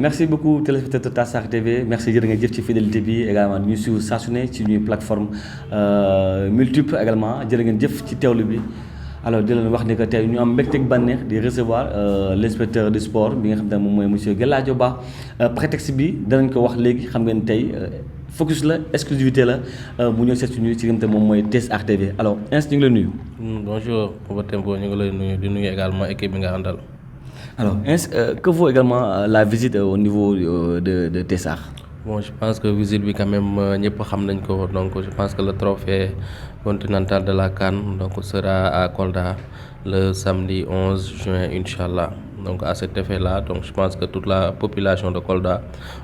merci beaucoup téléspectateur Tassar TV merci jërë nga jëf ci fidélité bi également ñu suivre saa su ne ci ñuy plateforme multiple également jërë ngeen jëf ci teewlu bi. Alors di leen wax ni que tey ñu am mbégteeg bànneex di recevoir l'inspecteur du sport bi nga xam ne moom mooy monsieur Galadio Ba prétexte bi danañ ko wax léegi xam ngeen tey focus la exclusivité la bu ñëw seet suñu ci nga xam ne moom mooy TSR TV alors Ins ñu ngi lay nuyu. Bonjour Papa Tempo ñu ngi lay nuyu di nuyu également équipe bi nga àndal. Alors Ins que vaut également la visite au niveau de TSR. Bon, je pense que visite bi quand même ñëpp xam nañ ko donc je pense que le trophée continental de la CAN donc sera à Kolda le samedi 11 juin Inch'Allah. Donc à cet effet-là, donc je pense que toute la population de Kolda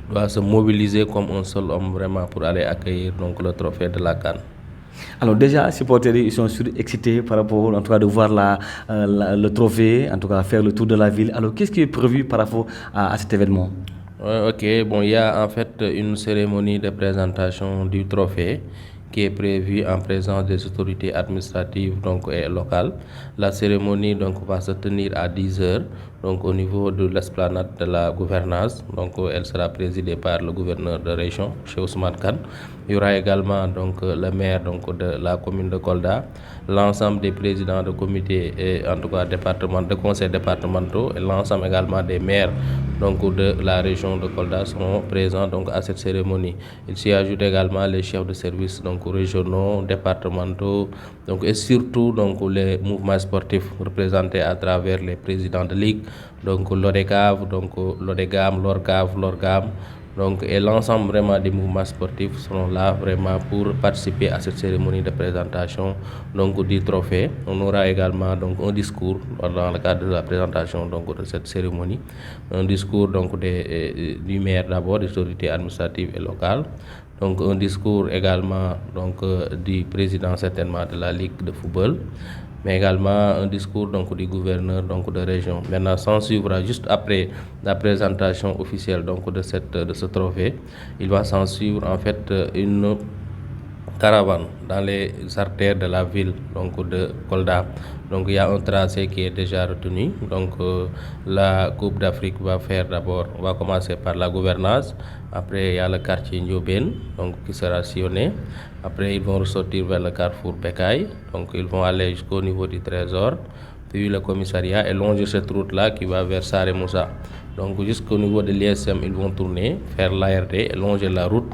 doit se mobiliser comme un seul homme vraiment pour aller accueillir donc le trophée de la CAN. Alors déjà, supporters ils sont surexcités par rapport en tout cas de voir le trophée, en tout cas faire le tour de la ville. Alors qu'est-ce qui est prévu par rapport à cet événement? Ok, bon, il y a en fait une cérémonie de présentation du trophée qui est prévue en présence des autorités administratives donc, et locales. La cérémonie donc, va se tenir à 10h donc, au niveau de l'esplanade de la gouvernance. Donc, elle sera présidée par le gouverneur de région, Cheikh Ousmane Kane. Il y aura également donc, le maire donc, de la commune de Kolda, l'ensemble des présidents de comités et en tout cas de conseils départementaux et l'ensemble également des maires donc, de la région de Kolda seront présents donc, à cette cérémonie. Il s'y ajoute également les chefs de service donc, régionaux, départementaux donc, et surtout donc, les mouvements sportifs représentés à travers les présidents de ligue, donc l'ODECAV, donc l'ODEGAM, l'ORGAM, donc, et l'ensemble vraiment des mouvements sportifs seront là vraiment pour participer à cette cérémonie de présentation donc, du trophée. On aura également donc, un discours dans le cadre de la présentation donc, de cette cérémonie, un discours donc, du maire d'abord, des autorités administratives et locales, donc un discours également donc, du président certainement de la Ligue de football, mais également un discours donc, du gouverneur donc, de région. Maintenant, s'en suivra juste après la présentation officielle donc, de ce trophée, il va s'en suivre en fait une caravane dans les artères de la ville donc, de Kolda. Donc il y a un tracé qui est déjà retenu. Donc la Coupe d'Afrique va commencer par la gouvernance. Après il y a le quartier Ndiobène donc qui sera sillonné. Après ils vont ressortir vers le carrefour Bekay. Donc ils vont aller jusqu'au niveau du Trésor. Puis le commissariat et longer cette route-là qui va vers Saré Moussa. Donc jusqu'au niveau de l'ISM, ils vont tourner, faire l'ARD et longer la route.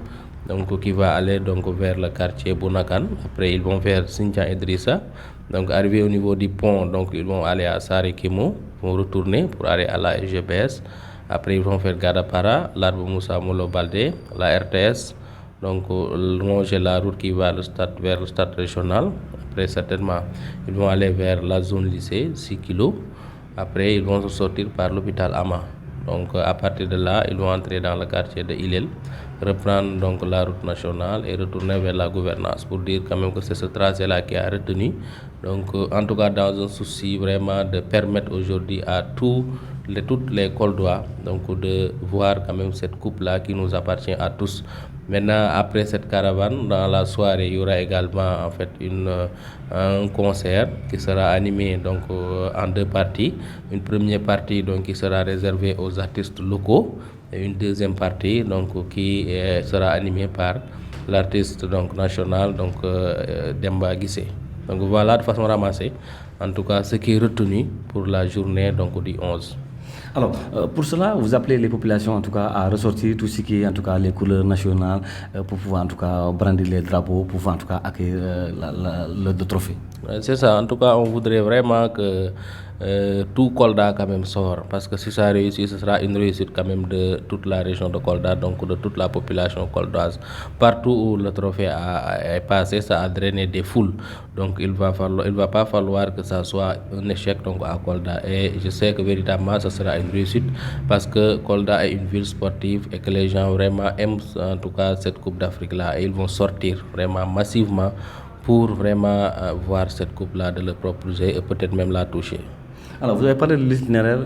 Donc qui va aller donc vers le quartier Bounakan. Après ils vont vers Sintian Idrissa. Donc arrivé au niveau du pont, donc ils vont aller à Saré Kimo, vont retourner pour aller à la SGBS. Après ils vont faire Gadapara, l'Arbre Moussa Molo Baldé, la RTS. Donc longer la route qui va vers le stade régional. Après certainement ils vont aller vers la zone lycée, 6 kg. Après ils vont sortir par l'hôpital Ama. Donc à partir de là, ils vont entrer dans le quartier de Ilel, reprendre donc la route nationale et retourner vers la gouvernance pour dire quand même que c'est ce tracé-là qui a retenu. Donc en tout cas dans un souci vraiment de permettre aujourd'hui à toutes les Koldois donc de voir quand même cette coupe-là qui nous appartient à tous. Maintenant, après cette caravane, dans la soirée, il y aura également en fait un concert qui sera animé donc en deux parties. Une première partie donc qui sera réservée aux artistes locaux et une deuxième partie donc qui sera animée par l'artiste donc national donc Demba Guissé. Donc voilà de façon ramassée, en tout cas ce qui est retenu pour la journée donc du 11. Alors, pour cela, vous appelez les populations en tout cas à ressortir tout ce qui est en tout cas les couleurs nationales pour pouvoir en tout cas brandir les drapeaux, pour pouvoir en tout cas accueillir le trophée. C'est ça, en tout cas on voudrait vraiment que tout Kolda quand même sort, parce que si ça réussit, ce sera une réussite quand même de toute la région de Kolda, donc de toute la population koldoise. Partout où le trophée est passé, ça a drainé des foules, donc il va pas falloir que ça soit un échec donc à Kolda, et je sais que véritablement ce sera une réussite, parce que Kolda est une ville sportive et que les gens vraiment aiment en tout cas cette Coupe d'Afrique là, et ils vont sortir vraiment massivement pour vraiment voir cette coupe-là de leur propre jeu et peut-être même la toucher. Alors, vous avez parlé de l'itinéraire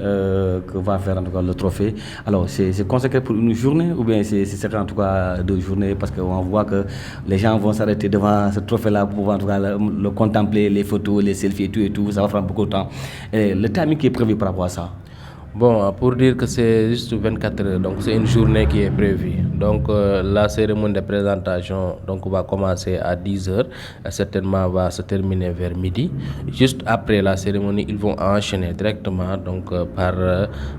que va faire en tout cas le trophée. Alors, c'est consacré pour une journée ou bien c'est en tout cas 2 journées, parce qu'on voit que les gens vont s'arrêter devant ce trophée-là pour pouvoir en tout cas le contempler, les photos, les selfies et tout, ça va prendre beaucoup de temps. Et le timing qui est prévu par rapport à ça? Bon, pour dire que c'est juste 24 heures, donc c'est une journée qui est prévue. Donc la cérémonie de présentation donc, va commencer à 10 heures, certainement va se terminer vers midi. Juste après la cérémonie, ils vont enchaîner directement donc, par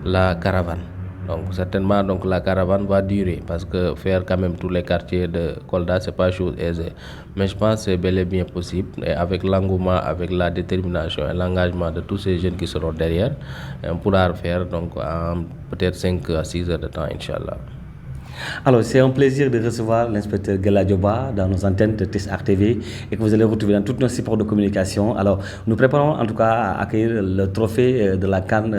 la caravane. Donc certainement donc la caravane va durer parce que faire quand même tous les quartiers de Kolda c'est pas chose aisée. Mais je pense que c'est bel et bien possible et avec l'engouement, avec la détermination et l'engagement de tous ces jeunes qui seront derrière, on pourra le faire donc en peut-être 5 à 6 heures de temps, Inch'Allah. Alors, c'est un plaisir de recevoir l'inspecteur Gela Dioba dans nos antennes de TES TV et que vous allez retrouver dans tous nos supports de communication. Alors, nous préparons en tout cas à accueillir le trophée de la CAN.